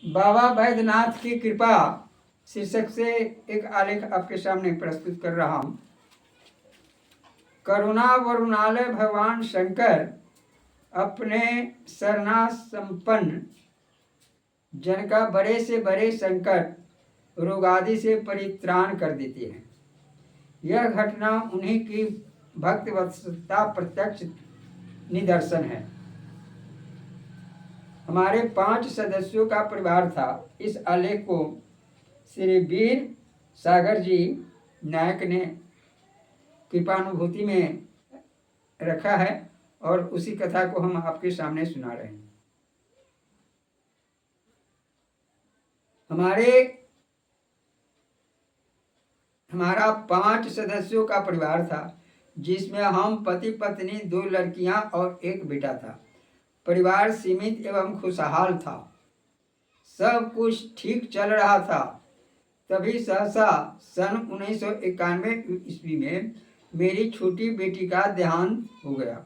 बाबा बैद्यनाथ की कृपा शीर्षक से एक आलेख आपके सामने प्रस्तुत कर रहा हूं। करुणा वरुणालय भगवान शंकर अपने शरणा संपन्न जन का बड़े से बड़े संकट रोग आदि से परित्राण कर देते हैं। यह घटना उन्हीं की भक्त वत्सलता प्रत्यक्ष निदर्शन है। हमारे 5 सदस्यों का परिवार था। इस आलेख को श्री वीर सागर जी नायक ने कृपानुभूति में रखा है और उसी कथा को हम आपके सामने सुना रहे हैं। हमारा 5 सदस्यों का परिवार था, जिसमें हम पति पत्नी, 2 लड़कियां और एक बेटा था। परिवार सीमित एवं खुशहाल था। सब कुछ ठीक चल रहा था। तभी सहसा सन 1991 ईस्वी में मेरी छोटी बेटी का देहांत हो गया।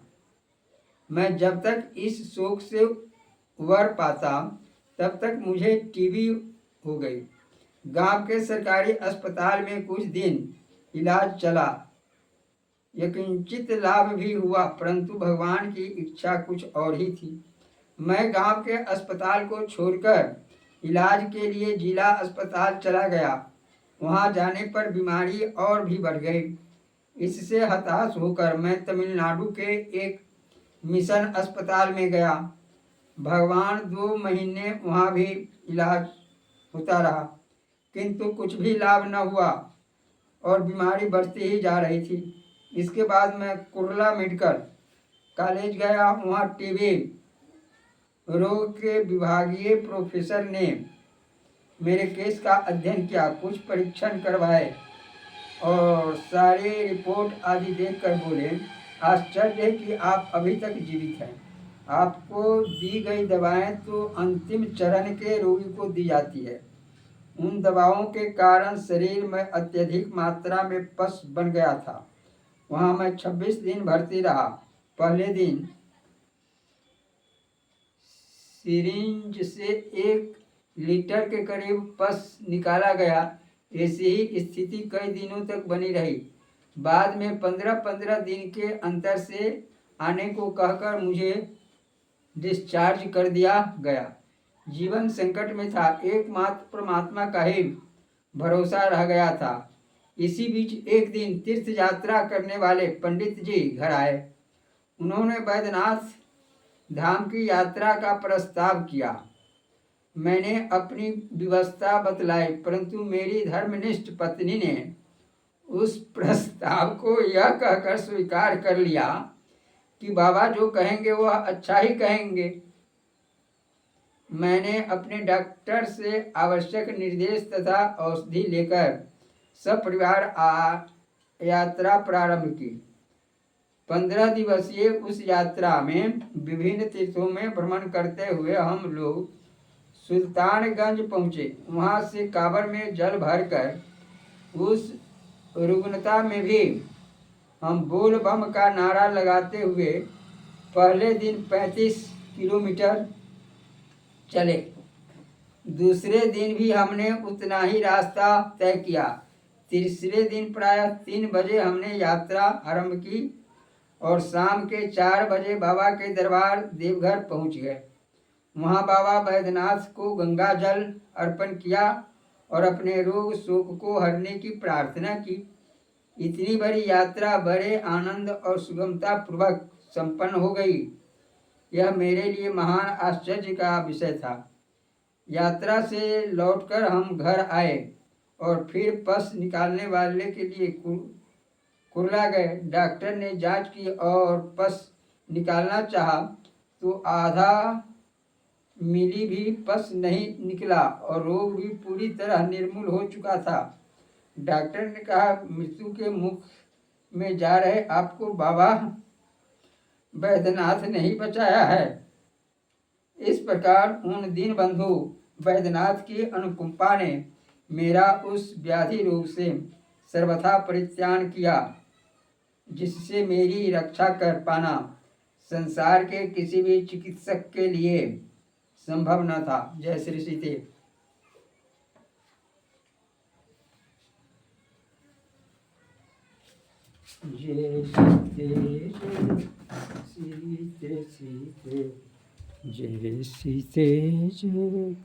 मैं जब तक इस शोक से उबर पाता तब तक मुझे टीबी हो गई। गांव के सरकारी अस्पताल में कुछ दिन इलाज चला। यकिंचित लाभ भी हुआ, परंतु भगवान की इच्छा कुछ और ही थी। मैं गांव के अस्पताल को छोड़कर इलाज के लिए जिला अस्पताल चला गया। वहां जाने पर बीमारी और भी बढ़ गई। इससे हताश होकर मैं तमिलनाडु के एक मिशन अस्पताल में गया। भगवान 2 महीने वहां भी इलाज होता रहा, किंतु कुछ भी लाभ न हुआ और बीमारी बढ़ती ही जा रही थी। इसके बाद मैं कुर्ला मेडिकल कॉलेज गया। वहाँ टीबी रोग के विभागीय प्रोफेसर ने मेरे केस का अध्ययन किया, कुछ परीक्षण करवाए और सारी रिपोर्ट आदि देखकर बोले, आश्चर्य है कि आप अभी तक जीवित हैं। आपको दी गई दवाएं तो अंतिम चरण के रोगी को दी जाती है। उन दवाओं के कारण शरीर में अत्यधिक मात्रा में पस बन गया था। वहाँ मैं 26 दिन भर्ती रहा। पहले दिन सिरिंज से 1 लीटर के करीब पस निकाला गया। ऐसी ही स्थिति कई दिनों तक बनी रही। बाद में 15-15 दिन के अंतर से आने को कहकर मुझे डिस्चार्ज कर दिया गया। जीवन संकट में था। एकमात्र परमात्मा का ही भरोसा रह गया था। इसी बीच एक दिन तीर्थ यात्रा करने वाले पंडित जी घर आए। उन्होंने बैद्यनाथ धाम की यात्रा का प्रस्ताव किया। मैंने अपनी व्यवस्था बतलाई, परंतु मेरी धर्मनिष्ठ पत्नी ने उस प्रस्ताव को यह कहकर स्वीकार कर लिया कि बाबा जो कहेंगे वह अच्छा ही कहेंगे। मैंने अपने डॉक्टर से आवश्यक निर्देश तथा औषधि लेकर सपरिवार यात्रा प्रारंभ की। 15 दिवसीय उस यात्रा में विभिन्न तीर्थों में भ्रमण करते हुए हम लोग सुल्तानगंज पहुँचे। वहाँ से कांवड़ में जल भरकर उस रुग्णता में भी हम बोल बम का नारा लगाते हुए पहले दिन 35 किलोमीटर चले। दूसरे दिन भी हमने उतना ही रास्ता तय किया। तीसरे दिन प्रायः 3 बजे हमने यात्रा आरंभ की और शाम के 4 बजे बाबा के दरबार देवघर पहुंच गए। वहां बाबा बैद्यनाथ को गंगा जल अर्पण किया और अपने रोग शोक को हरने की प्रार्थना की। इतनी बड़ी यात्रा बड़े आनंद और सुगमता पूर्वक संपन्न हो गई। यह मेरे लिए महान आश्चर्य का विषय था। यात्रा से लौटकर हम घर आए और फिर पस निकालने वाले के लिए कुर्ला गए। डॉक्टर ने जांच की और पस निकालना चाहा तो आधा मिली भी पस नहीं निकला और रोग भी पूरी तरह निर्मूल हो चुका था। डॉक्टर ने कहा, मृत्यु के मुख में जा रहे आपको बाबा बैद्यनाथ नहीं बचाया है। इस प्रकार उन दीन बंधु बैद्यनाथ की अनुकंपा ने मेरा उस व्याधि रोग से सर्वथा परित्याग किया, जिससे मेरी रक्षा कर पाना संसार के किसी भी चिकित्सक के लिए संभव न था। जय श्री सीते। जय सीते सीते सीते जय सीते जय।